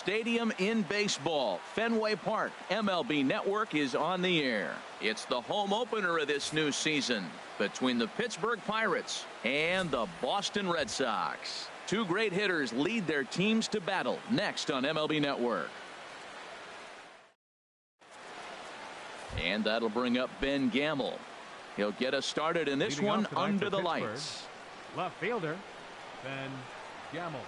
stadium in baseball, Fenway Park. MLB Network is on the air. It's the home opener of this new season between the Pittsburgh Pirates and the Boston Red Sox. Two great hitters lead their teams to battle next on MLB Network. And that'll bring up Ben Gamble. He'll get us started in this one under the lights. Left fielder, Ben Gamble.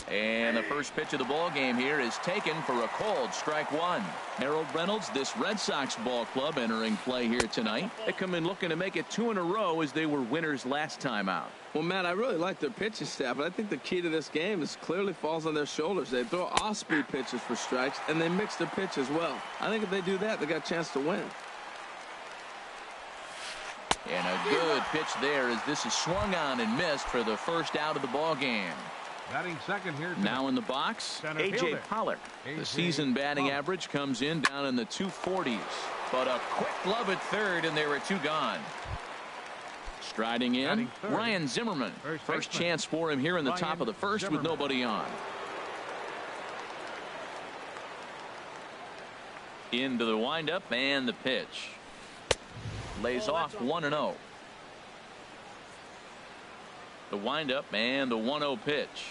And the first pitch of the ball game here is taken for a called strike one. Harold Reynolds, this Red Sox ball club entering play here tonight. They come in looking to make it 2 in a row as they were winners last time out. Well, Matt, I really like their pitching staff, but I think the key to this game is clearly falls on their shoulders. They throw off-speed pitches for strikes, and they mix their pitch as well. I think if they do that, they got a chance to win. And a good pitch there as this is swung on and missed for the first out of the ball game. Batting second here. Now in the box, A.J. Pollock. The season batting average comes in down in the 240s. But a quick glove at third, and there were 2 gone. Striding in, Ryan Zimmerman. First chance for him here in the top of the first with nobody on. Into the windup and the pitch. Lays off 1-0. The windup and the 1-0 pitch.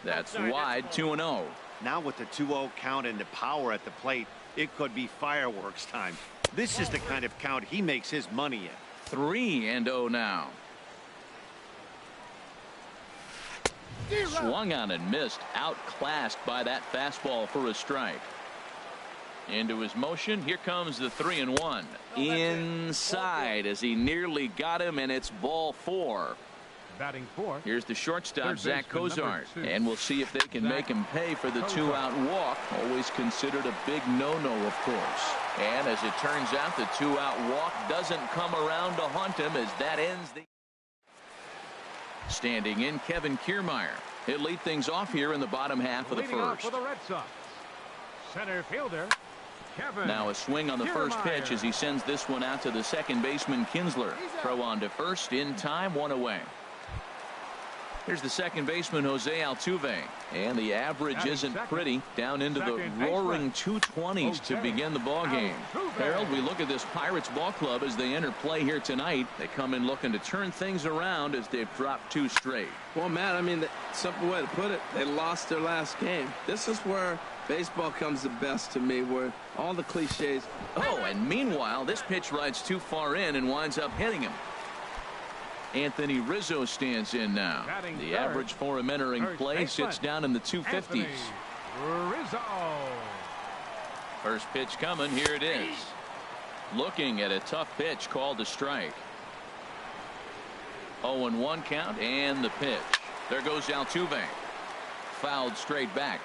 That's wide, 2-0. Now with the 2-0 count and the power at the plate, it could be fireworks time. This is the kind of count he makes his money in. 3-0 now. Swung on and missed, outclassed by that fastball for a strike. Into his motion, here comes the 3-1. Inside as he nearly got him, and it's ball 4. Batting 4. Here's the shortstop, Zach Cozart, and we'll see if they can make him pay for the 2-out walk. Always considered a big no-no, of course. And as it turns out, the 2-out walk doesn't come around to haunt him as that ends the... Standing in, Kevin Kiermaier. He'll lead things off here in the bottom half of the first. For the Red Sox, center fielder, Kevin. Now a swing on the first pitch as he sends this one out to the second baseman, Kinsler. Throw on to first in time, 1 away. Here's the second baseman, Jose Altuve. And the average isn't pretty, down into the roaring 220s to begin the ball game. Harold, we look at this Pirates ball club as they enter play here tonight. They come in looking to turn things around as they've dropped 2 straight. Well, Matt, I mean, the simple way to put it, they lost their last game. This is where baseball comes the best to me, where all the cliches. Oh, and meanwhile, this pitch rides too far in and winds up hitting him. Anthony Rizzo stands in now. The average for him entering play sits down in the 250s. Rizzo. First pitch coming. Here it is. Looking at a tough pitch called a strike. 0-1 count and the pitch. There goes Altuve. Fouled straight back.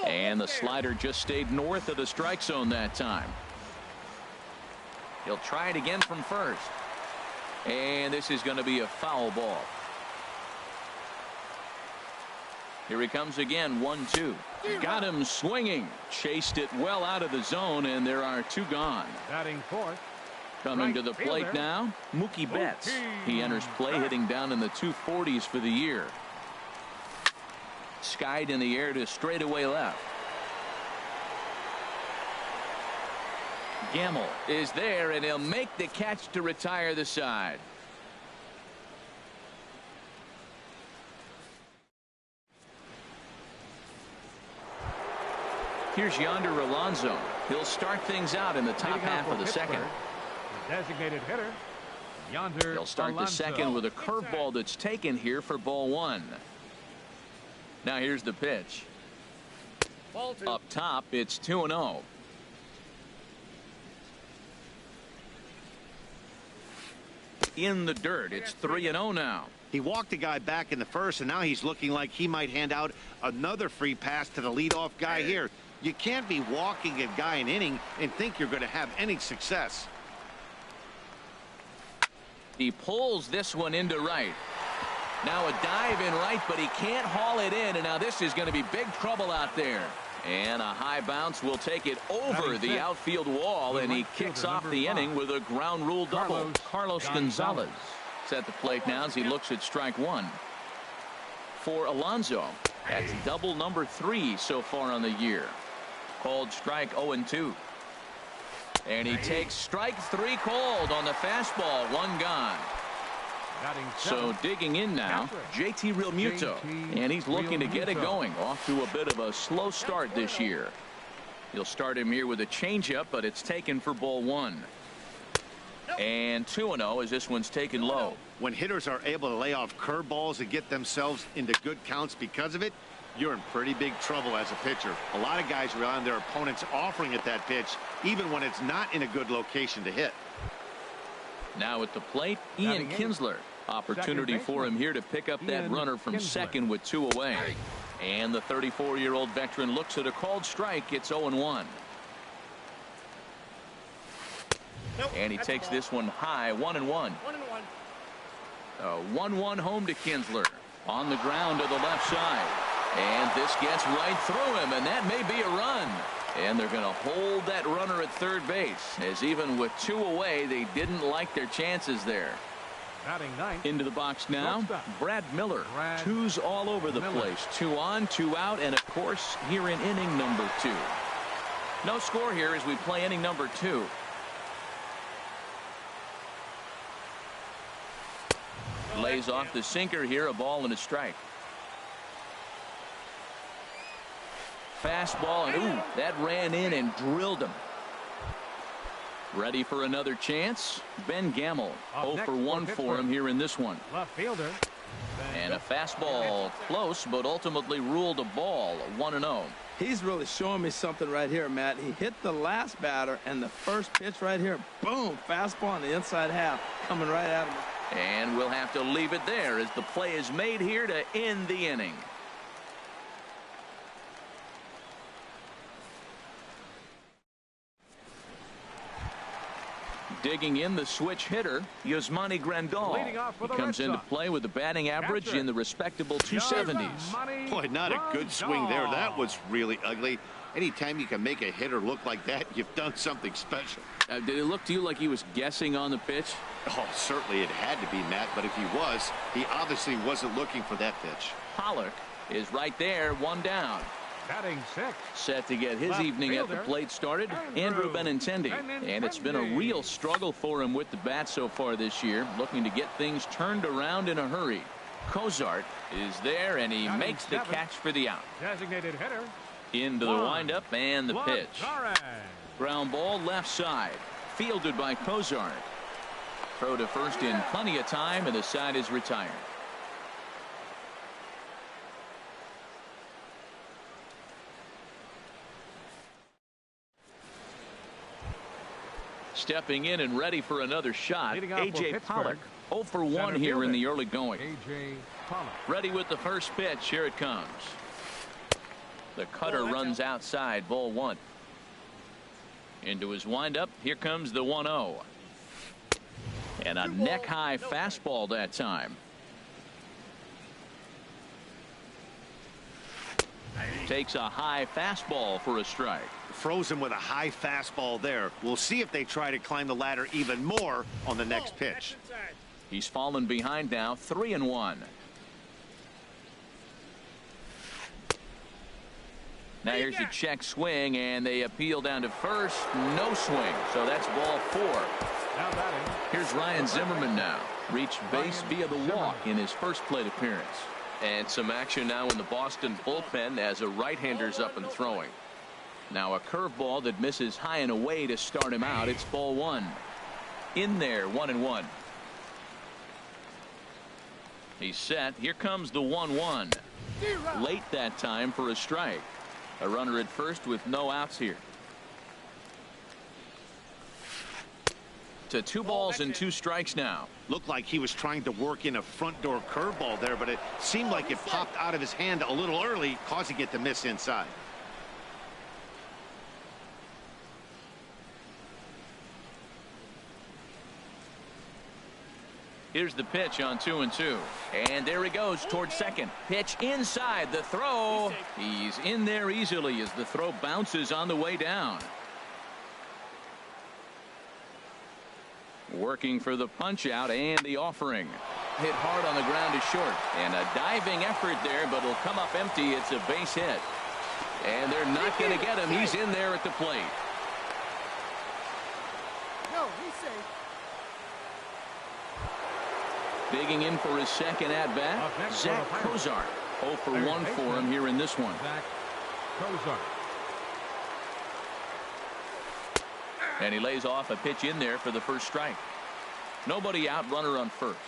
And the slider just stayed north of the strike zone that time. He'll try it again from first. And this is going to be a foul ball. Here he comes again, 1-2. Got him swinging. Chased it well out of the zone, and there are 2 gone. Batting 4th. Coming to the plate now, Mookie Betts. He enters play hitting down in the 240s for the year. Skied in the air to straightaway left. Gamble is there, and he'll make the catch to retire the side. Here's Yonder Alonso. He'll start things out in the top half of the second. Designated hitter, Yonder He'll start Alonso. the second with a curveball that's taken here for ball 1. Now here's the pitch. Up top, it's 2-0. In the dirt, it's 3-0 now. He walked a guy back in the first, and now he's looking like he might hand out another free pass to the leadoff guy here. You can't be walking a guy an inning and think you're going to have any success. He pulls this one into right. Now a dive in right, but he can't haul it in, and now this is going to be big trouble out there. And a high bounce will take it over the outfield wall, and he kicks off the inning with a ground rule double. Carlos Gonzalez is at the plate now as he looks at strike one. For Alonso, that's double number 3 so far on the year. Called strike 0-2. And he takes strike 3 called on the fastball. One gone. So digging in now, JT Realmuto, and he's looking to get it going. Off to a bit of a slow start this year. He'll start him here with a changeup, but it's taken for ball 1. And 2-0 as this one's taken low. When hitters are able to lay off curveballs and get themselves into good counts because of it, you're in pretty big trouble as a pitcher. A lot of guys rely on their opponents offering at that pitch, even when it's not in a good location to hit. Now at the plate, Ian Kinsler. Opportunity for him here to pick up that runner from second with 2 away. And the 34-year-old veteran looks at a called strike. It's 0-1. And he takes this one high, 1-1. 1-1 home to Kinsler. On the ground to the left side. And this gets right through him, and that may be a run. And they're going to hold that runner at third base, as even with 2 away, they didn't like their chances there. Into the box now, Brad Miller. 2's all over the place. 2 on, 2 out, and of course here in inning number 2. No score here as we play inning number 2. Lays off the sinker here, a ball and a strike. Fastball, and ooh, that ran in and drilled him. Ready for another chance. Ben Gamel, 0 for 1 for him here in this one. Left fielder. And a fastball close, but ultimately ruled a ball, 1-0. He's really showing me something right here, Matt. He hit the last batter, and the first pitch right here, boom, fastball on the inside half, coming right at him. And we'll have to leave it there as the play is made here to end the inning. Digging in, the switch hitter, Yasmani Grandal. He comes into play with a batting average in the respectable 270s. Boy, not a good swing there. That was really ugly. Anytime you can make a hitter look like that, you've done something special. Did it look to you like he was guessing on the pitch? Oh, certainly it had to be, Matt, but if he was, he obviously wasn't looking for that pitch. Pollock is right there, 1 down. Batting 6. Set to get his evening at the plate started, Andrew Benintendi. And it's been a real struggle for him with the bat so far this year, looking to get things turned around in a hurry. Cozart is there, and he makes the catch for the out. Designated hitter. Into the windup and the pitch. Ground ball left side, fielded by Cozart. Throw to first in plenty of time, and the side is retired. Stepping in and ready for another shot, A.J. Pollock, 0 for 1 here in the early going. A.J. Pollock. Ready with the first pitch. Here it comes. The cutter runs outside, ball 1. Into his windup. Here comes the 1-0. And a neck-high fastball that time. Takes a high fastball for a strike. Froze him with a high fastball there. We'll see if they try to climb the ladder even more on the next pitch. He's fallen behind now, 3-1. Now here's a check swing, and they appeal down to first. No swing, so that's ball 4. Here's Ryan Zimmerman now. Reached base via the walk in his first plate appearance. And some action now in the Boston bullpen as a right-hander's up and throwing. Now a curveball that misses high and away to start him out. It's ball 1. In there, 1-1. He's set. Here comes the 1-1. Late that time for a strike. A runner at first with no outs here. To 2 balls and 2 strikes now. Looked like he was trying to work in a front door curveball there, but it seemed like it popped out of his hand a little early, causing it to miss inside. Here's the pitch on 2-2. And there he goes towards second. Pitch inside. The throw. He's in there easily as the throw bounces on the way down. Working for the punch out and the offering. Hit hard on the ground is short. And a diving effort there, but it'll come up empty. It's a base hit. And they're not going to get him. He's in there at the plate. No, he's safe. Digging in for his second at-bat, Zach Kozar. 0 for 1 for him here in this one. Zach Kozar. And he lays off a pitch in there for the first strike. Nobody out, runner on first.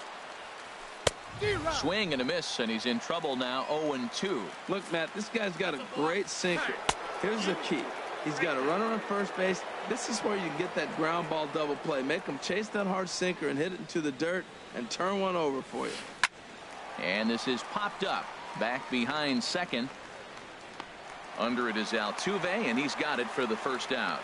Swing and a miss, and he's in trouble now. 0-2. Look, Matt, this guy's got a great sinker. Here's the key. He's got a runner on first base. This is where you get that ground ball double play. Make him chase that hard sinker and hit it into the dirt and turn one over for you. And this is popped up. Back behind second. Under it is Altuve, and he's got it for the first out.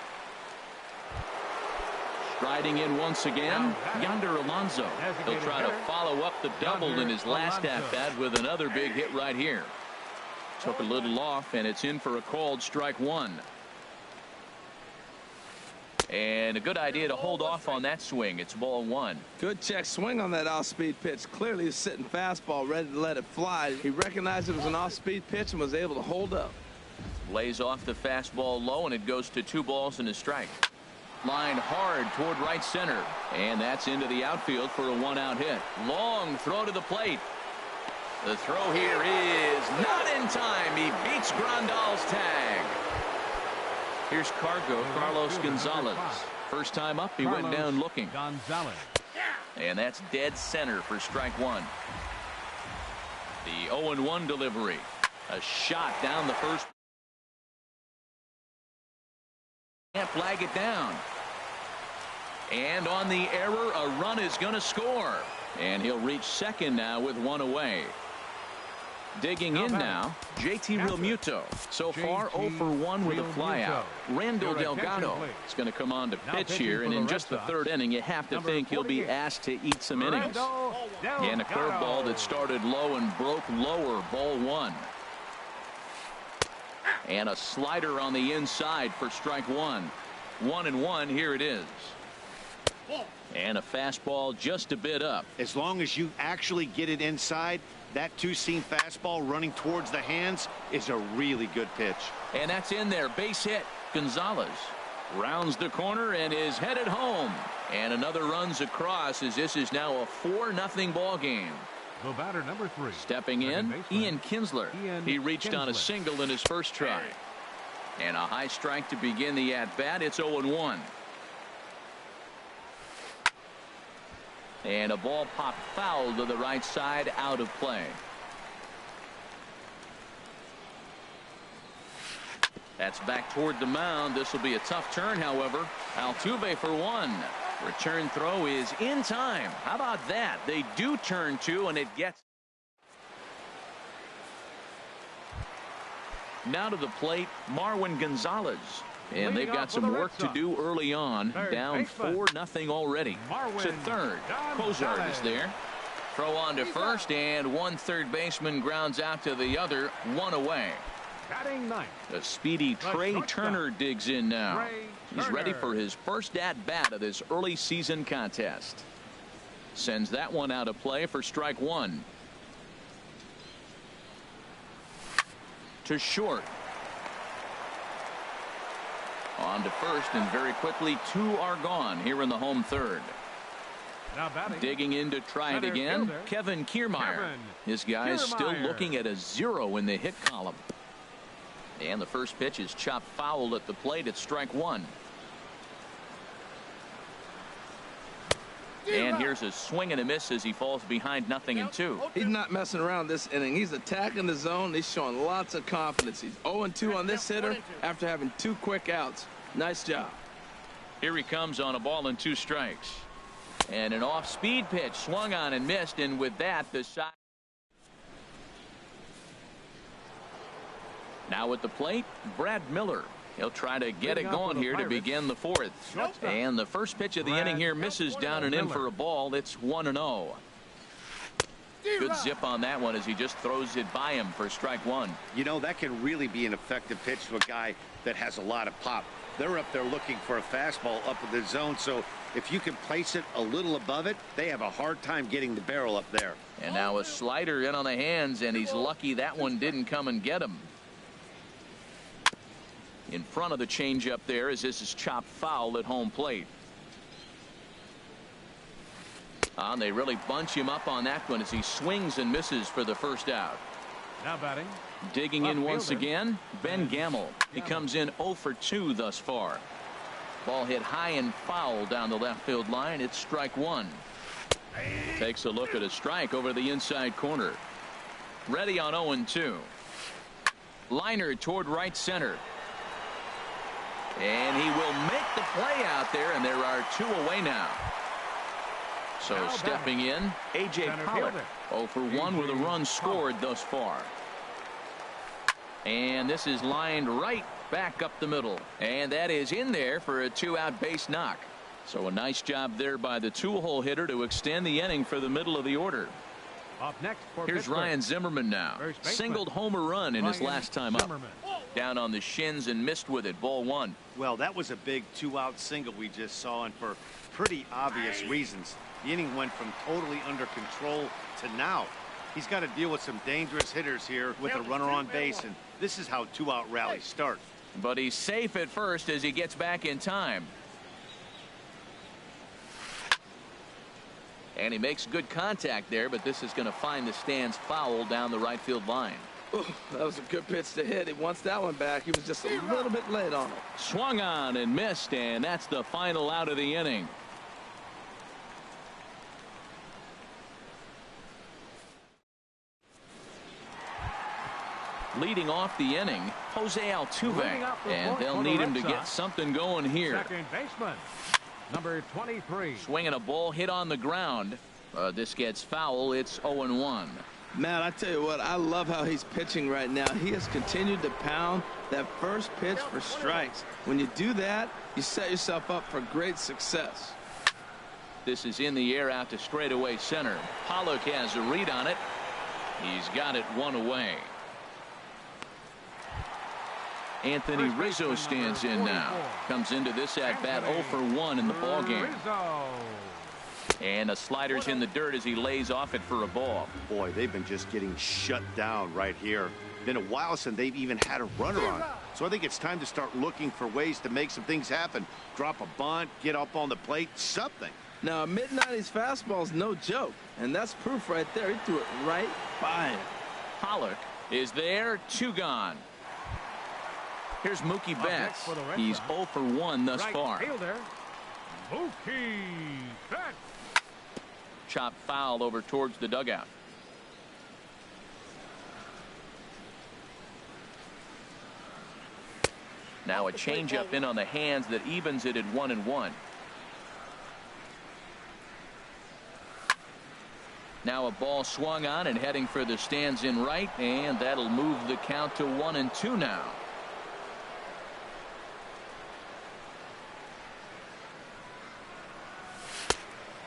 Striding in once again, Yonder Alonso. He'll try to follow up the double in his last at-bat with another big hit right here. Took a little off, and it's in for a called strike one. And a good idea to hold off on that swing. It's ball one. Good check swing on that off-speed pitch. Clearly he's sitting fastball ready to let it fly. He recognized it was an off-speed pitch and was able to hold up. Lays off the fastball low, and it goes to 2 balls and a strike. Line hard toward right center, and that's into the outfield for a 1-out hit. Long throw to the plate. The throw here is not in time. He beats Grandal's tag. Here's Carlos Gonzalez. First time up, he went down looking. Gonzalez. And that's dead center for strike one. The 0-1 delivery. A shot down the first. Can't flag it down. And on the error, a run is going to score. And he'll reach second now with 1 away. Digging in now, JT Realmuto. So far 0 for 1 with a flyout. Randall Delgado is going to come on to pitch here, and in just the third inning you have to think he'll be asked to eat some innings. And a curveball that started low and broke lower, ball one. And a slider on the inside for strike one. 1-1, here it is. And a fastball just a bit up. As long as you actually get it inside, that two-seam fastball running towards the hands is a really good pitch. And that's in there. Base hit. Gonzalez rounds the corner and is headed home. And another runs across as this is now a 4-0 ball game. The batter, number 3. Stepping in, Ian Kinsler. He reached on a single in his first try. And a high strike to begin the at-bat. It's 0-1. And a ball popped foul to the right side, out of play. That's back toward the mound. This will be a tough turn, however. Altuve for 1. Return throw is in time. How about that? They do turn 2, and it gets. Now to the plate, Marwin Gonzalez. And they've got some work to do early on. Down 4-0 already. To third. Kozar is there. Throw on to first, and one third baseman grounds out to the other. 1 away. Batting ninth. The speedy Trey Turner digs in now. He's ready for his first at-bat of this early season contest. Sends that one out of play for strike one. To short. On to first, and very quickly 2 are gone here in the home third. Now batting. Digging in to try it again, Kevin Kiermaier. This guy is still looking at a 0 in the hit column. And the first pitch is chopped foul at the plate. It's strike one. And here's a swing and a miss as he falls behind 0-2. He's not messing around this inning. He's attacking the zone. He's showing lots of confidence. He's 0-2 on this hitter after having 2 quick outs. Nice job. Here he comes on a ball and 2 strikes. And an off-speed pitch swung on and missed, and with that the side. Now at the plate, Brad Miller. He'll try to get it going here to begin the 4th. And the first pitch of the inning here misses down and in for a ball. It's 1-0. Good zip on that one as he just throws it by him for strike one. You know, that can really be an effective pitch to a guy that has a lot of pop. They're up there looking for a fastball up in the zone, so if you can place it a little above it, they have a hard time getting the barrel up there. And now a slider in on the hands, and he's lucky that one didn't come and get him. In front of the changeup there as this is chopped foul at home plate. And they really bunch him up on that one as he swings and misses for the first out. Now batting. Digging in once again, Ben Gamble. He comes in 0 for 2 thus far. Ball hit high and foul down the left field line. It's strike one. Takes a look at a strike over the inside corner. Ready on 0-2. Liner toward right center. And he will make the play out there, and there are 2 away now. So Now stepping in, A.J. Center Pollock. fielder. 0 for 1 with a run scored thus far. And this is lined right back up the middle. And that is in there for a 2-out base knock. So a nice job there by the 2-hole hitter to extend the inning for the middle of the order. Up next for Here's Pittsburgh. Ryan Zimmerman now. First baseman. Singled homer run in his Ryan last time up. Zimmerman. Down on the shins and missed with it. Ball one. Well, that was a big 2-out single we just saw, and for pretty obvious reasons. The inning went from totally under control to now. He's got to deal with some dangerous hitters here with a runner on base, and this is how 2-out rallies start. But he's safe at first as he gets back in time. And he makes good contact there, but this is going to find the stands foul down the right field line. Ooh, that was a good pitch to hit. He wants that one back. He was just a little bit late on it. Swung on and missed, and that's the final out of the inning. Leading off the inning, Jose Altuve, and they'll need him to get something going here. Second baseman, number 23. Swinging a ball hit on the ground. This gets foul. It's 0-1. Man, I tell you what, I love how he's pitching right now. He has continued to pound that first pitch for strikes. When you do that, you set yourself up for great success. This is in the air out to straightaway center. Pollock has a read on it. He's got it one away. Anthony Rizzo stands in now. Comes into this at bat 0 for 1 in the ball game. And a slider's in the dirt as he lays off it for a ball. Boy, they've been just getting shut down right here. Been a while since they've even had a runner on. So I think it's time to start looking for ways to make some things happen. Drop a bunt, get up on the plate, something. Now, a mid-90s fastball is no joke, and that's proof right there. He threw it right by him. Pollock is there, 2 gone. Here's Mookie Betts. He's 0 for 1 thus far. Fielder, Mookie Betts. Chop foul over towards the dugout. Now a changeup in on the hands that evens it at 1-1. Now a ball swung on and heading for the stands in right, and that'll move the count to 1-2 now.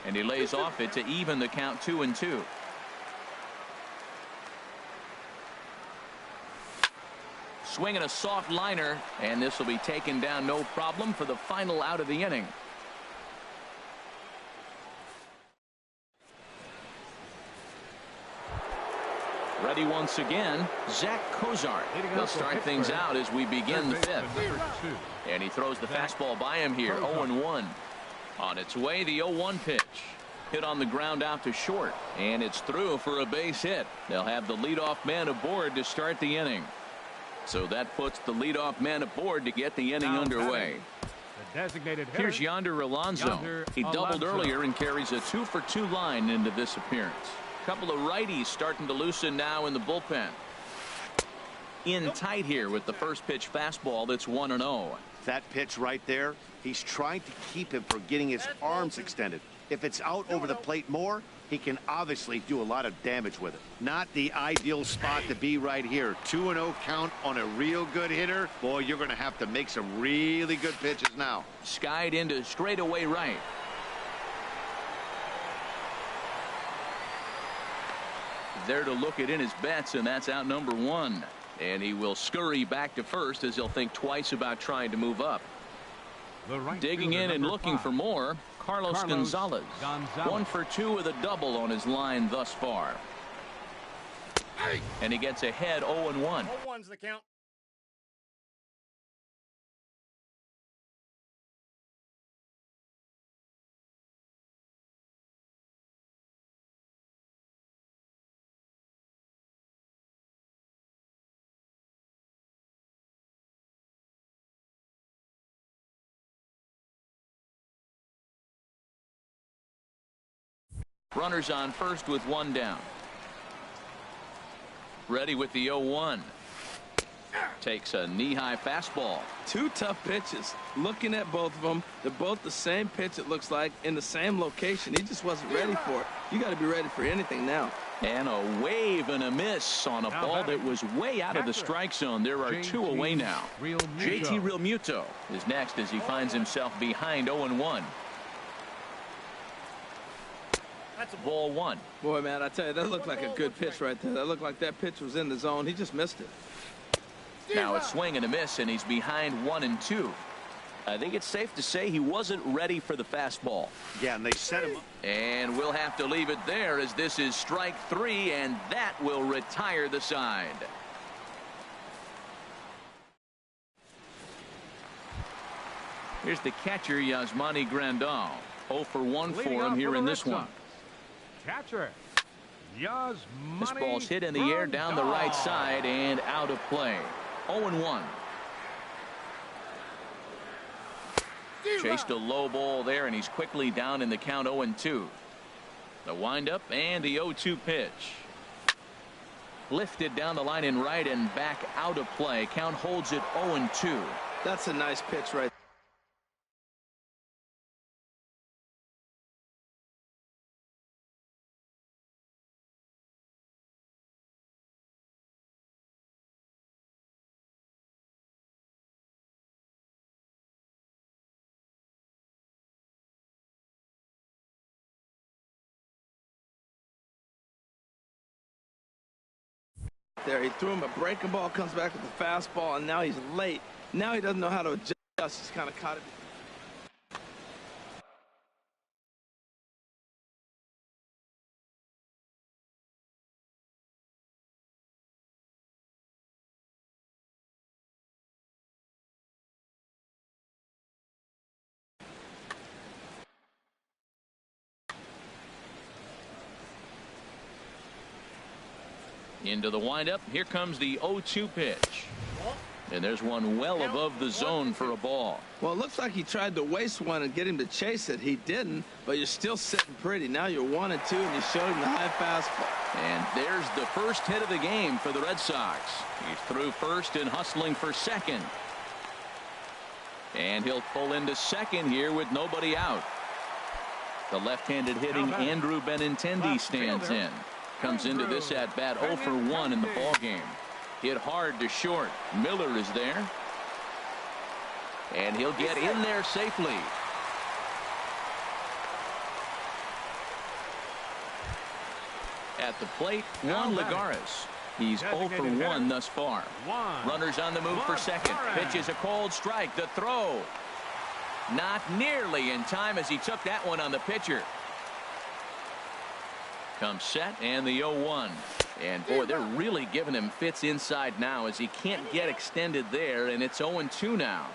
And he lays off it to even the count 2-2. Swinging a soft liner, and this will be taken down no problem for the final out of the inning. Ready once again, Zach Cozart. He'll start things out as we begin the 5th. And he throws the fastball by him here, 0-1. On its way, the 0-1 pitch. Hit on the ground out to short, and it's through for a base hit. They'll have the leadoff man aboard to start the inning. So that puts the leadoff man aboard to get the inning underway. The designated hitter. Here's Yonder Alonso. He doubled earlier and carries a 2 for 2 line into this appearance. Couple of righties starting to loosen now in the bullpen. In tight here with the first pitch fastball that's 1-0. That pitch right there, he's trying to keep him from getting his arms extended. If it's out over the plate more, he can obviously do a lot of damage with it. Not the ideal spot to be right here. 2-0 count on a real good hitter. Boy, you're going to have to make some really good pitches now. Skied into straightaway right. there to look it in his bets, and that's out number one. And he will scurry back to first as he'll think twice about trying to move up. Digging in and looking for more, Carlos Gonzalez. 1 for 2 with a double on his line thus far. And he gets ahead 0-1. 0-1's the count. Runners on first with one down. Ready with the 0-1. Takes a knee-high fastball. 2 tough pitches. Looking at both of them, they're both the same pitch, it looks like, in the same location. He just wasn't ready for it. You got to be ready for anything now. And a wave and a miss on a ball that was way out of the strike zone. There are 2 away now. JT Realmuto is next as he finds himself behind 0-1. That's a Ball 1. Boy, man, I tell you, that looked like a good pitch right there. That looked like that pitch was in the zone. He just missed it. Now a swing and a miss, and he's behind 1-2. I think it's safe to say he wasn't ready for the fastball. Yeah, and they set him up. And we'll have to leave it there as this is strike 3, and that will retire the side. Here's the catcher, Yasmani Grandal. 0 for 1 for him here in this one. Catcher. This ball's hit in the air down the right side and out of play. 0-1. Chased a low ball there, and he's quickly down in the count 0-2. The windup and the 0-2 pitch. Lifted down the line in right and back out of play. Count holds it 0-2. That's a nice pitch right there. He threw him a breaking ball, comes back with the fastball, and now he's late. Now he doesn't know how to adjust. He's kind of caught it. Into the windup. Here comes the 0-2 pitch. And there's one well above the zone for a ball. Well, it looks like he tried to waste one and get him to chase it. He didn't, but you're still sitting pretty. Now you're 1-2, and you showed him the high fastball. And there's the first hit of the game for the Red Sox. He's through first and hustling for second. And he'll pull into second here with nobody out. The left-handed hitting Andrew Benintendi stands in. Comes into this at bat 0 for 1 in the ball game. Hit hard to short. Miller is there. And he'll get in there safely. At the plate, Juan Lagares. He's 0 for 1 thus far. Runners on the move for second. Pitch is a cold strike. The throw. Not nearly in time as he took that one on the pitcher. Comes set and the 0-1. And boy, they're really giving him fits inside now as he can't get extended there, and it's 0-2 now.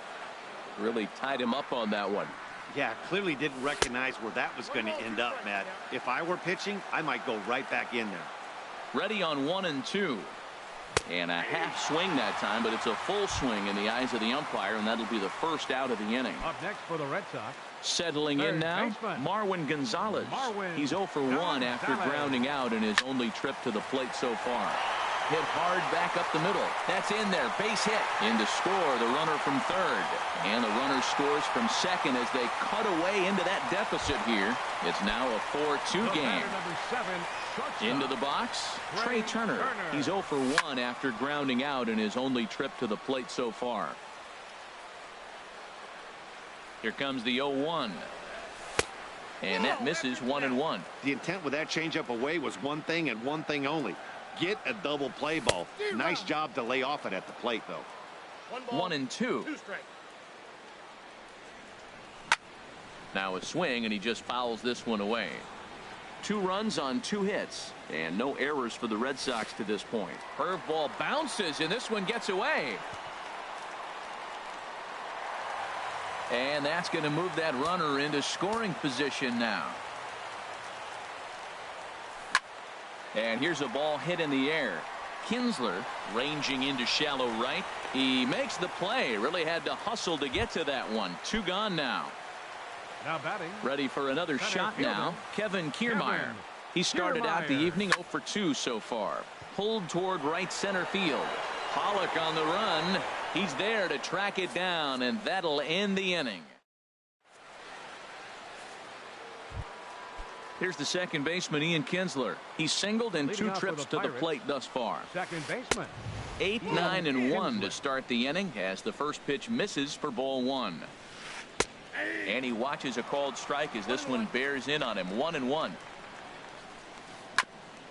Really tied him up on that one. Yeah, clearly didn't recognize where that was going to end up, Matt. If I were pitching, I might go right back in there. Ready on 1-2. And a half swing that time, but it's a full swing in the eyes of the umpire, and that'll be the first out of the inning. Up next for the Red Sox. Settling in now, Marwin Gonzalez. He's 0 for 1 after grounding out in his only trip to the plate so far. Hit hard back up the middle. That's in there. Base hit. In to score the runner from third. And the runner scores from second as they cut away into that deficit here. It's now a 4-2 game. Into the box, Trey Turner. He's 0 for 1 after grounding out in his only trip to the plate so far. Here comes the 0-1. And that misses 1-1. The intent with that changeup away was one thing and one thing only. Get a double play ball. Nice job to lay off it at the plate, though. 1-2. 2 strikes. Now a swing, and he just fouls this one away. 2 runs on 2 hits, and no errors for the Red Sox to this point. Curveball bounces, and this one gets away. And that's going to move that runner into scoring position now. And here's a ball hit in the air. Kinsler ranging into shallow right. He makes the play. Really had to hustle to get to that one. 2 gone now. Now batting. Ready for another shot fielder, now. Kevin Kiermaier. He started out the evening 0 for 2 so far. Pulled toward right center field. Pollock on the run. He's there to track it down, and that'll end the inning. Here's the second baseman, Ian Kinsler. He's singled in 2 trips to the plate thus far. Second baseman. 8, 9, and 1 to start the inning as the first pitch misses for ball 1. And he watches a called strike as this one bears in on him. 1-1.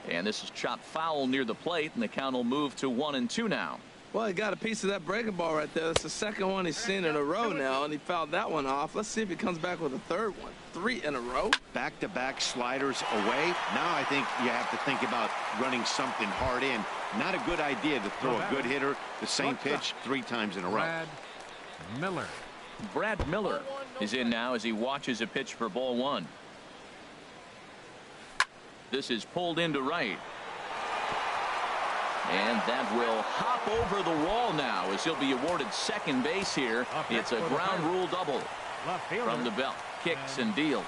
And this is chopped foul near the plate, and the count will move to 1-2 now. Well, he got a piece of that breaking ball right there. That's the second one he's seen in a row now, and he fouled that one off. Let's see if he comes back with a third one. 3 in a row. Back-to-back sliders away. Now I think you have to think about running something hard in. Not a good idea to throw a good hitter the same pitch 3 times in a row. Brad Miller. Brad Miller is in now as he watches a pitch for ball 1. This is pulled into right. And that will hop over the wall now as he'll be awarded second base here. It's a ground rule double from the belt. Kicks and deals.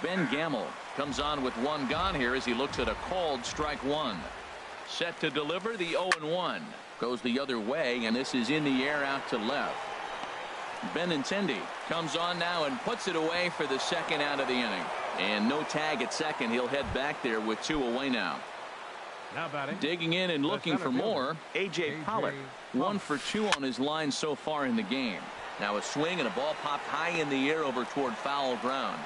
Ben Gamble comes on with 1 gone here as he looks at a called strike 1. Set to deliver the 0-1. Goes the other way, and this is in the air out to left. Benintendi comes on now and puts it away for the second out of the inning. And no tag at second. He'll head back there with 2 away now. Now batting. Digging in and looking for more, A.J. Pollock. 1 for 2 on his line so far in the game. Now a swing and a ball popped high in the air over toward foul ground.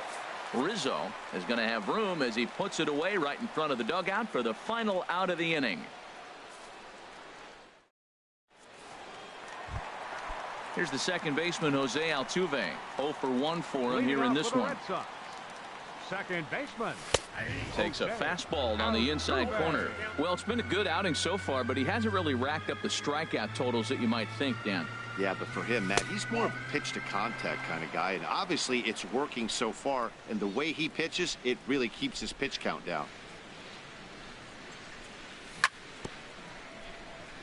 Rizzo is going to have room as he puts it away right in front of the dugout for the final out of the inning. Here's the second baseman, Jose Altuve. 0 for 1 for him here in this one. Second baseman. Takes a fastball on the inside corner. Well, it's been a good outing so far, but he hasn't really racked up the strikeout totals that you might think, Dan. Yeah, but for him, Matt, he's more of a pitch to contact kind of guy, and obviously it's working so far, and the way he pitches, it really keeps his pitch count down.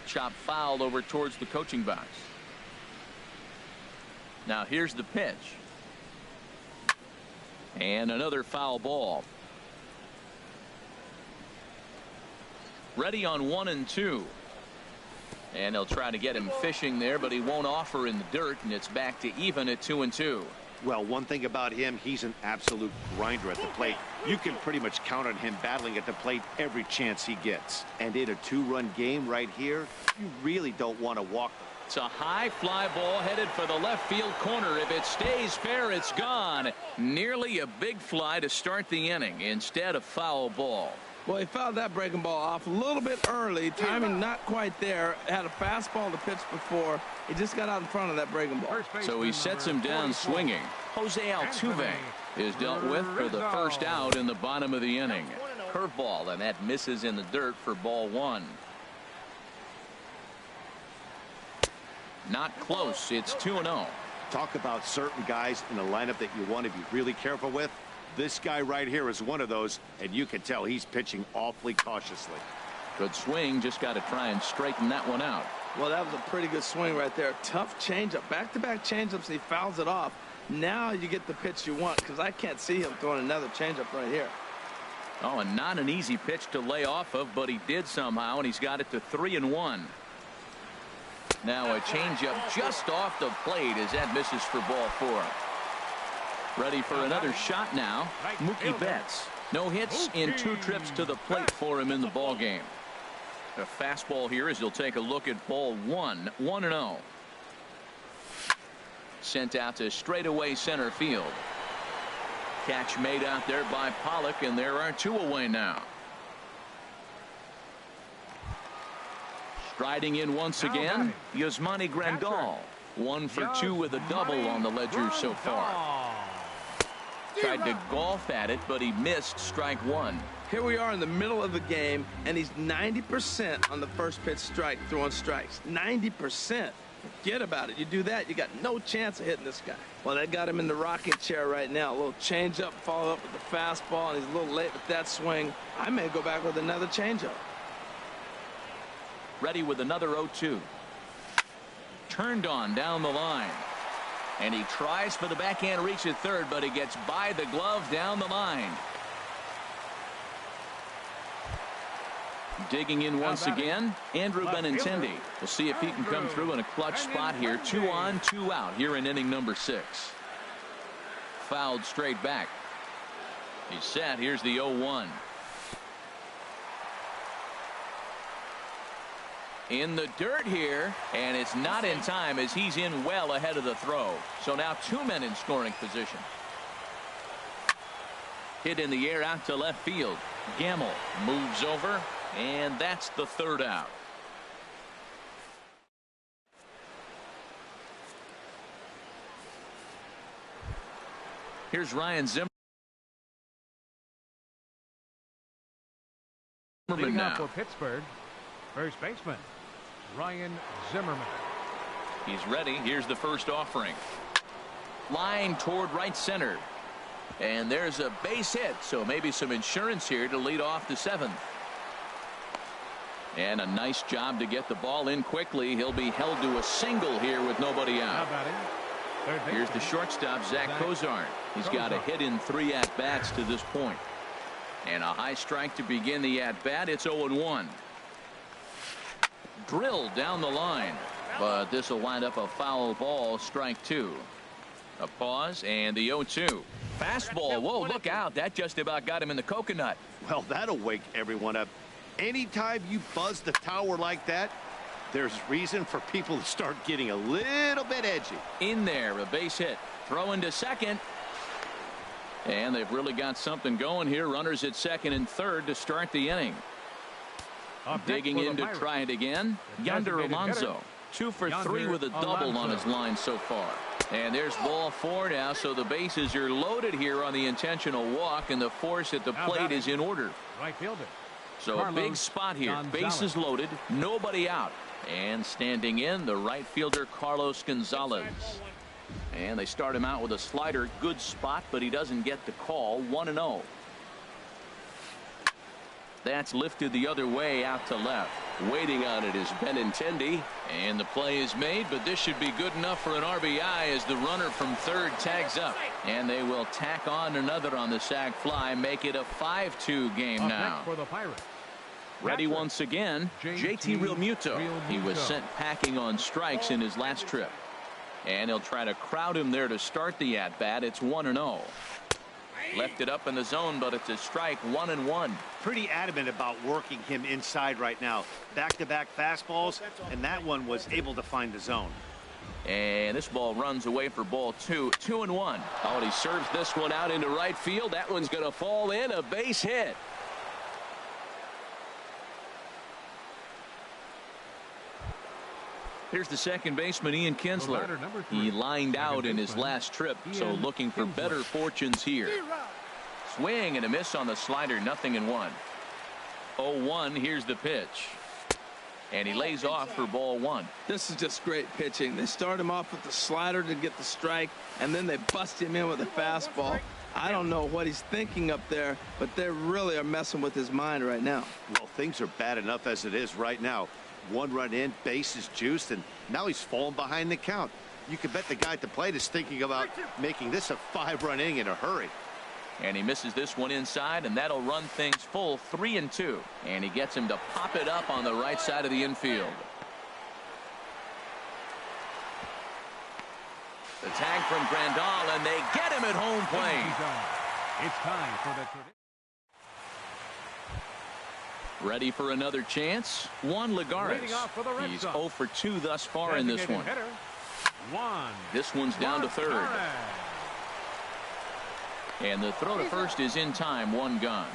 Chop fouled over towards the coaching box. Now here's the pitch. And another foul ball. Ready on 1-2. And they'll try to get him fishing there, but he won't offer in the dirt, and it's back to even at 2-2. Well, one thing about him, he's an absolute grinder at the plate. You can pretty much count on him battling at the plate every chance he gets. And in a 2-run game right here, you really don't want to walk. It's a high fly ball headed for the left field corner. If it stays fair, it's gone. Nearly a big fly to start the inning. Instead, a foul ball. Well, he fouled that breaking ball off a little bit early. Timing not quite there. Had a fastball to pitch before. He just got out in front of that breaking ball. So he sets him down swinging. Jose Altuve is dealt with for the first out in the bottom of the inning. Curveball, and that misses in the dirt for ball 1. Not close. It's 2-0. Talk about certain guys in the lineup that you want to be really careful with. This guy right here is one of those, and you can tell he's pitching awfully cautiously. Good swing. Just got to try and straighten that one out. Well, that was a pretty good swing right there. Tough changeup. Back-to-back changeups, and he fouls it off. Now you get the pitch you want, because I can't see him throwing another changeup right here. Oh, and not an easy pitch to lay off of, but he did somehow, and he's got it to 3-1. Now a changeup just off the plate as that misses for ball 4. Ready for another shot now. Mookie Betts. No hits in 2 trips to the plate for him in the ball game. A fastball here as he'll take a look at ball 1. 1-0. Sent out to straightaway center field. Catch made out there by Pollock, and there are 2 away now. Striding in once again, Yasmani Grandal. 1 for 2 with a double on the ledger so far. Tried to golf at it, but he missed strike 1. Here we are in the middle of the game, and he's 90% on the first pitch strike, throwing strikes. 90%. Forget about it. You do that, you got no chance of hitting this guy. Well, they got him in the rocking chair right now. A little changeup, follow up with the fastball, and he's a little late with that swing. I may go back with another changeup. Ready with another 0-2. Turned on down the line. And he tries for the backhand reach at third, but he gets by the glove down the line. Digging in once again, Andrew Benintendi. We'll see if he can come through in a clutch spot here. 2 on, 2 out here in inning number 6. Fouled straight back. He's set. Here's the 0-1. In the dirt here, and it's not in time as he's in well ahead of the throw. So now 2 men in scoring position. Hit in the air out to left field. Gamble moves over, and that's the 3rd out. Here's Ryan Zimmerman Leading now. off for Pittsburgh, first baseman Ryan Zimmerman. He's ready. Here's the first offering. Line toward right center. And there's a base hit, so maybe some insurance here to lead off the 7th. And a nice job to get the ball in quickly. He'll be held to a single here with nobody out. Here's the shortstop, Zach Cozart. He's got a hit in 3 at-bats to this point. And a high strike to begin the at-bat. It's 0-1. Drilled down the line, but this will wind up a foul ball, strike 2. A pause and the 0-2. Fastball. Whoa, look out. That just about got him in the coconut. Well, that'll wake everyone up. Anytime you buzz the tower like that, there's reason for people to start getting a little bit edgy. In there, a base hit. Throwing to second. And they've really got something going here. Runners at second and third to start the inning. Digging in to try it again. Yonder Alonso. 2 for 3 with a double on his line so far. And there's ball 4 now, so the bases are loaded here on the intentional walk, and the force at the plate is in order. Right fielder. So a big spot here. Bases loaded, nobody out. And standing in, the right fielder Carlos Gonzalez. And they start him out with a slider. Good spot, but he doesn't get the call. 1-0. That's lifted the other way out to left. Waiting on it is Benintendi. And the play is made, but this should be good enough for an RBI as the runner from third tags up. And they will tack on another on the sac fly, make it a 5-2 game now. For the Pirates. Ready once again, JT Realmuto. He was sent packing on strikes in his last trip. And he'll try to crowd him there to start the at-bat. It's 1-0. Left it up in the zone, but it's a strike. 1-1. Pretty adamant about working him inside right now. Back-to-back fastballs, and that one was able to find the zone. And this ball runs away for ball 2. 2-1. Oh, and he serves this one out into right field. That one's going to fall in. A base hit. Here's the second baseman, Ian Kinsler. He lined out in his last trip, so looking for better fortunes here. Swing and a miss on the slider, 0-1. 0-1, here's the pitch. And he lays off for ball 1. This is just great pitching. They start him off with the slider to get the strike, and then they bust him in with a fastball. I don't know what he's thinking up there, but they really are messing with his mind right now. Well, things are bad enough as it is right now. 1 run in, base is juiced, and now he's falling behind the count. You can bet the guy at the plate is thinking about making this a 5-run inning in a hurry. And he misses this one inside, and that'll run things full 3-2. And he gets him to pop it up on the right side of the infield. The tag from Grandal, and they get him at home plate. It's time for the Ready for another chance? Juan Lagares. He's 0 for 2 thus far in this one. This one's down to third. And the throw to first is in time, one gone.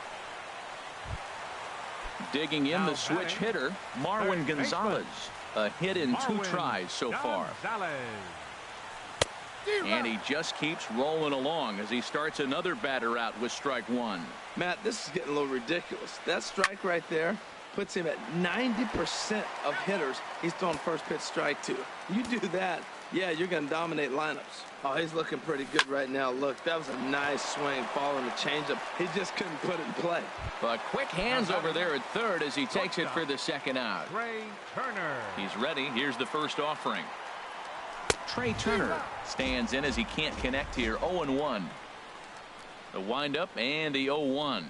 Digging in the switch hitter, Marwin Gonzalez. A hit in 2 tries so far. And he just keeps rolling along as he starts another batter out with strike one. Matt, this is getting a little ridiculous. That strike right there puts him at 90% of hitters he's throwing first pitch strike to. You do that, yeah, you're going to dominate lineups. Oh, he's looking pretty good right now. Look, that was a nice swing following the changeup. He just couldn't put it in play. But quick hands over there at third as he takes it for the second out. Trey Turner. He's ready. Here's the first offering. Trey Turner stands in as he can't connect here. 0-1. The windup and the 0-1.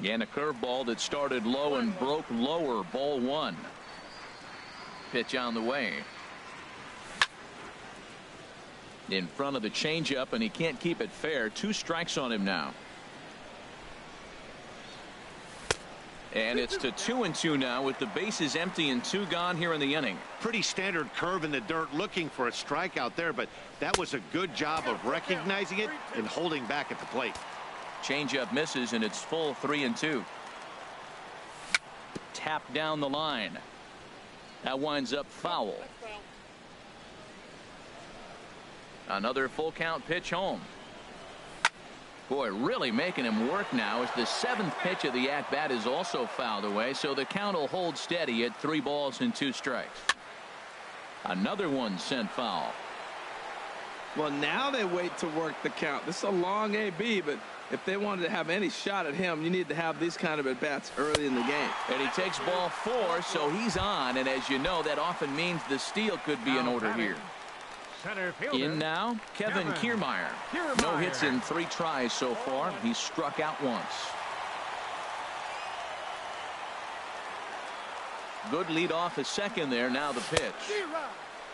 And a curveball that started low and broke lower. Ball one. Pitch on the way. In front of the changeup, and he can't keep it fair. 2 strikes on him now. And it's to 2-2 now with the bases empty and 2 gone here in the inning. Pretty standard curve in the dirt, looking for a strikeout there, but that was a good job of recognizing it and holding back at the plate. Changeup misses, and it's full 3-2. Tap down the line. That winds up foul. Another full count pitch home. Boy, really making him work now as the 7th pitch of the at-bat is also fouled away, so the count will hold steady at 3 balls and 2 strikes. Another one sent foul. Well, now they wait to work the count. This is a long AB, but if they wanted to have any shot at him, you need to have these kind of at-bats early in the game. And he takes ball 4, so he's on, and as you know, that often means the steal could be in order here. Center fielder. In now, Kevin Kiermaier. No hits in 3 tries so far. He's struck out once. Good lead off a second there. Now the pitch.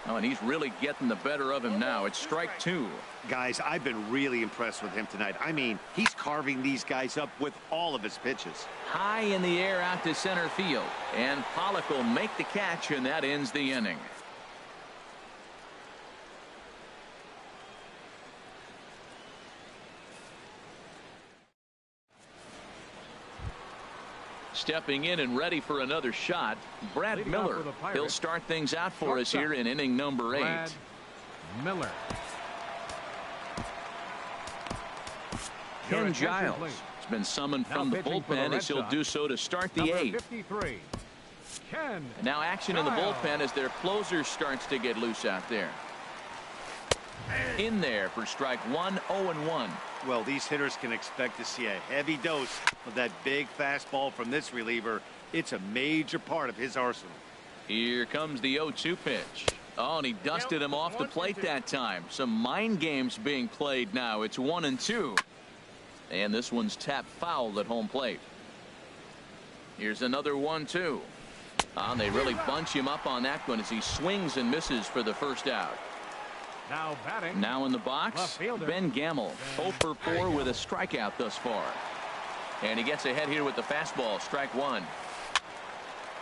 Oh, and he's really getting the better of him now. It's strike 2. Guys, I've been really impressed with him tonight. I mean, he's carving these guys up with all of his pitches. High in the air out to center field. And Pollock will make the catch, and that ends the inning. Stepping in and ready for another shot, Brad Miller. He'll start things out for us here in inning number 8. Brad Miller. Ken Giles has been summoned from the bullpen as he'll do so to start the 8th. Ken Now action in the bullpen as their closer starts to get loose out there. In there for strike 1, 0-1. Well, these hitters can expect to see a heavy dose of that big fastball from this reliever. It's a major part of his arsenal. Here comes the 0-2 pitch. Oh, and he dusted him off the plate that time. Some mind games being played now. It's 1-2. And this one's tapped foul at home plate. Here's another 1-2. And they really bunch him up on that one as he swings and misses for the first out. Now batting. Now in the box, Ben Gamel. 0 for 4 with a strikeout thus far. And he gets ahead here with the fastball. Strike 1.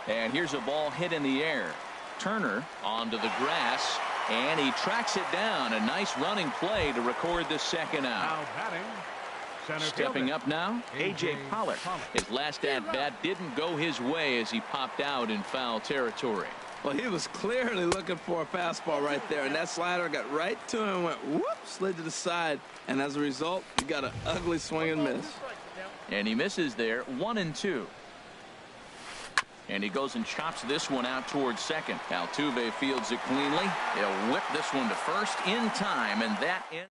And here's a ball hit in the air. Turner onto the grass, and he tracks it down. A nice running play to record the second out. Now batting. Center Stepping fielder. up now, A.J. Pollock. His last at-bat didn't go his way as he popped out in foul territory. Well, he was clearly looking for a fastball right there, and that slider got right to him and went whoop, slid to the side, and as a result, you got an ugly swing and miss. And he misses there. 1-2. And he goes and chops this one out towards second. Altuve fields it cleanly. He'll whip this one to first in time, and that ends.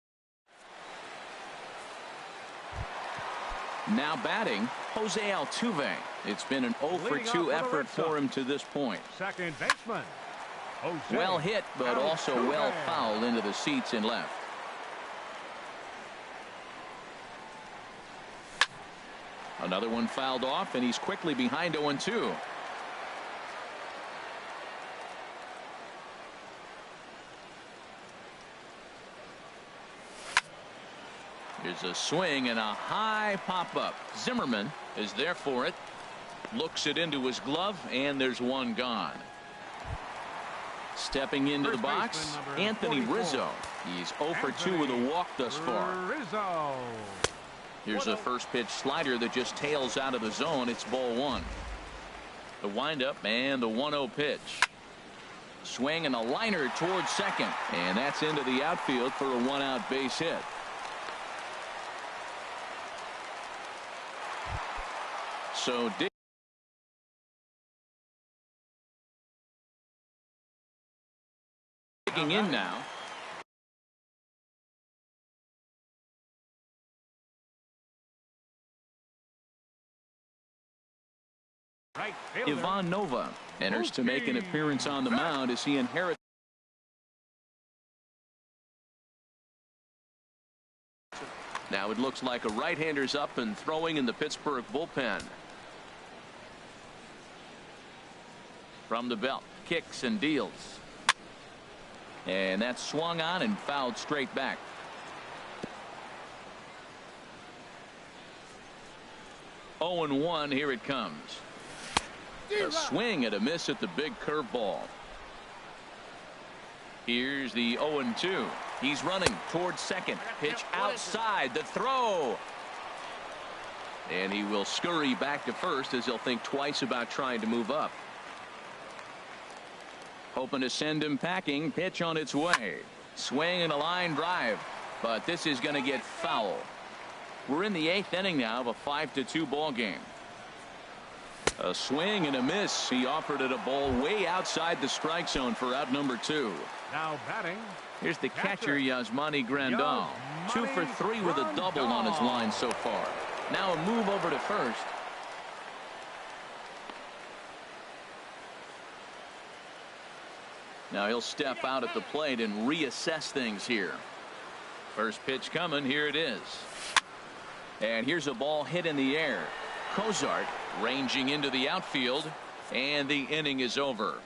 Now batting, Jose Altuve. It's been an 0 for 2 effort for him to this point. Second baseman. Jose Well hit, but also Altuve. well fouled into the seats and left. Another one fouled off, and he's quickly behind 0-2. Here's a swing and a high pop-up. Zimmerman is there for it. Looks it into his glove, and there's one gone. Stepping into the box, Anthony Rizzo. He's 0 for 2 with a walk thus far. Rizzo. Here's a first pitch slider that just tails out of the zone. It's ball 1. The windup and the 1-0 pitch. Swing and a liner towards second. And that's into the outfield for a 1-out base hit. So digging in now. Right fielder. Ivan Nova enters to make an appearance on the mound as he inherits. Now it looks like a right-hander's up and throwing in the Pittsburgh bullpen. From the belt, kicks and deals. And that's swung on and fouled straight back. Oh and 1, here it comes. A swing and a miss at the big curveball. Here's the 0 and 2. He's running towards second. Pitch outside. The throw. And he will scurry back to first as he'll think twice about trying to move up. Hoping to send him packing. Pitch on its way. Swing and a line drive. But this is going to get foul. We're in the 8th inning now of a 5-2 ball game. A swing and a miss. He offered it a ball way outside the strike zone for out number 2. Now batting. Here's the catcher, Yasmani Grandal. 2 for 3 with a double on his line so far. Now a move over to first. Now he'll step out at the plate and reassess things here. First pitch coming. Here it is. And here's a ball hit in the air. Cozart ranging into the outfield, and the inning is over.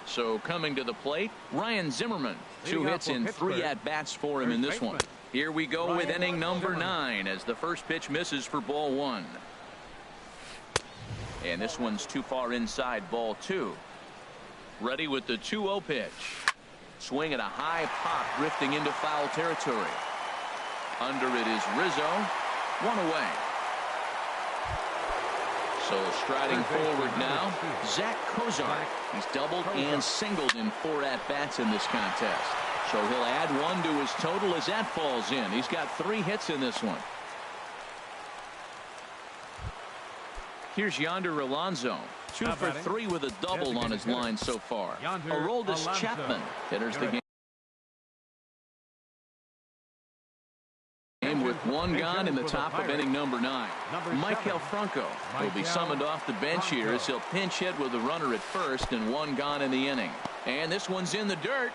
So coming to the plate, Ryan Zimmerman. 2 hits in 3 at-bats for him in this one. Here we go with inning number 9 as the first pitch misses for ball 1. And this one's too far inside, ball 2. Ready with the 2-0 pitch. Swing at a high pop, drifting into foul territory. Under it is Rizzo. 1 away. So striding forward now, Zach Cozart. He's doubled and singled in 4 at-bats in this contest. So he'll add 1 to his total as that falls in. He's got 3 hits in this one. Here's Yonder Alonso. 2 for 3 with a double on his line so far. Aroldis Chapman enters the game with 1 gone in the top of inning number 9. Michael Franco will be summoned off the bench here as he'll pinch hit with a runner at first and 1 gone in the inning. And this one's in the dirt.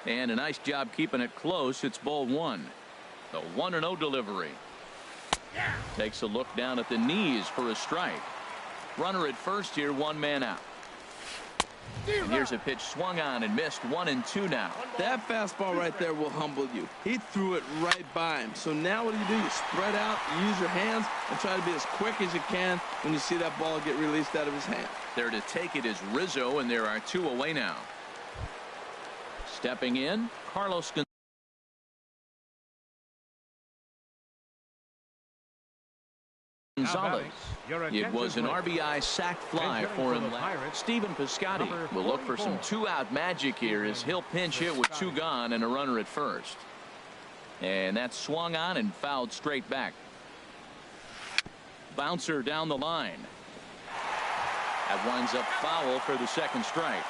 And a nice job keeping it close. It's ball 1. The 1-0 delivery. Takes a look down at the knees for a strike. Runner at first here, 1 man out. And here's a pitch swung on and missed. 1 and 2 now. That fastball right there will humble you. He threw it right by him. So now what do? You spread out, you use your hands, and try to be as quick as you can when you see that ball get released out of his hand. There to take it is Rizzo, and there are 2 away now. Stepping in, Carlos Gonzalez. It was an RBI sac fly for him. Stephen Piscotty will look for some 2-out magic here as he'll pinch hit with 2 gone and a runner at first. And that's swung on and fouled straight back. Bouncer down the line. That winds up foul for the 2nd strike.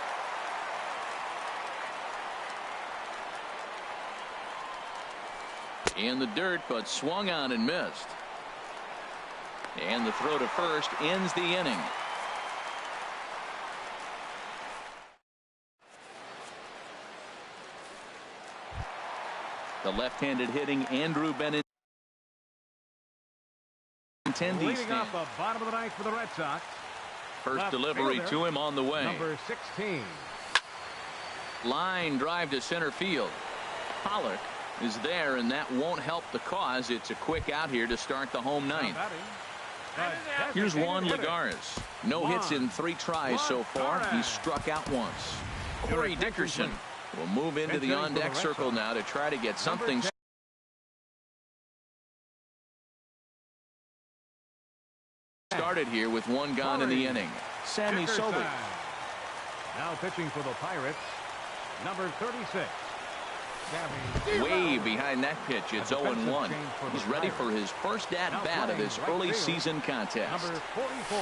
In the dirt, but swung on and missed. And the throw to first ends the inning. The left-handed hitting Andrew Benintendi. Leading off the bottom of the 9th for the Red Sox. First delivery to him on the way. Number 16. Line drive to center field. Pollock is there, and that won't help the cause. It's a quick out here to start the home ninth. Here's Juan Lagares. No hits in 3 tries so far. He struck out once. Corey Dickerson will move into the on-deck circle now to try to get something started here with 1 gone in the inning. Sie7e. Now pitching for the Pirates, number 36. Way behind that pitch. It's 0-1. He's ready for his first at-bat of this early season contest. Number 44.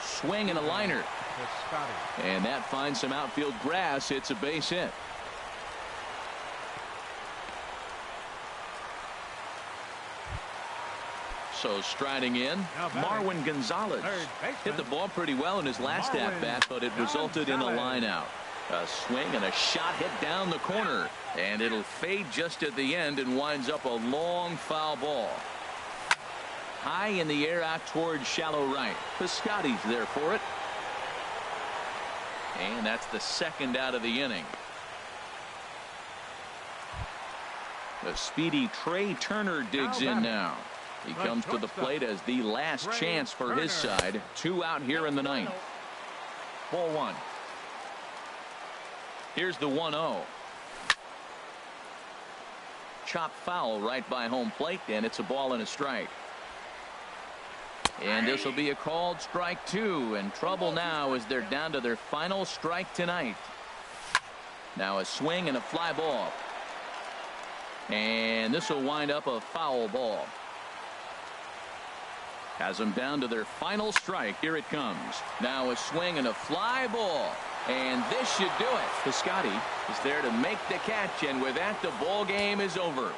Swing and a liner. And that finds some outfield grass. It's a base hit. So striding in, Marwin Gonzalez hit the ball pretty well in his last at-bat, but it resulted in a line out. A swing and a shot hit down the corner, and it'll fade just at the end and winds up a long foul ball. High in the air out towards shallow right. Piscotty's there for it. And that's the second out of the inning. The speedy Trey Turner digs in now. He comes to the plate as the last chance for his side. 2 out here in the ninth. Ball 1. Here's the 1-0. Chop foul right by home plate, and it's a ball and a strike. And this will be a called strike 2, and trouble now as they're down to their final strike tonight. Now a swing and a fly ball. And this will wind up a foul ball. Has them down to their final strike. Here it comes. Now a swing and a fly ball. And this should do it. Piscotty is there to make the catch, and with that, the ball game is over.